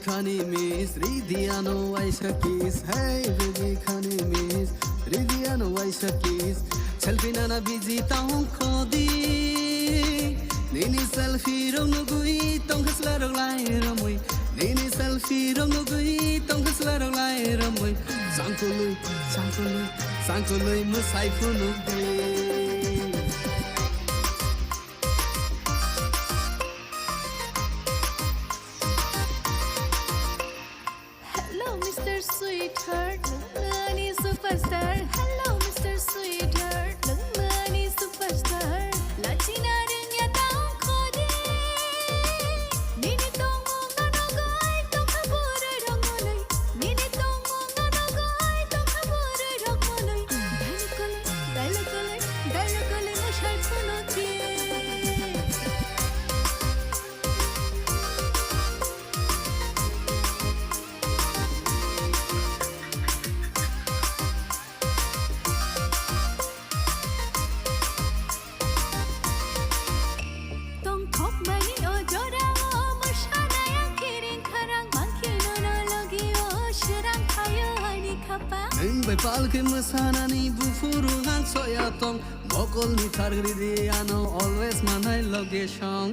khani miss ridiano aisha kiss hey baby khani miss ridiano aisha kiss selfie nana busy taung khodi nini selfie rong no gui tong khasla rong lai ramoi nini selfie rong no gui tong khasla rong lai ramoi sangkoloi musai phunu gui Mr. Sweetheart, money superstar. Hello, Mr. Sweetheart, money superstar. Latina rinya taung khode. Nini tongo ngano gai tong khabore rongolai. Nini tongo ngano gai tong khabore rongolai. Dialogole mushai phuno thi. Bai palke masana ni bufuru han soya tong bokol ni targri di ano always manai location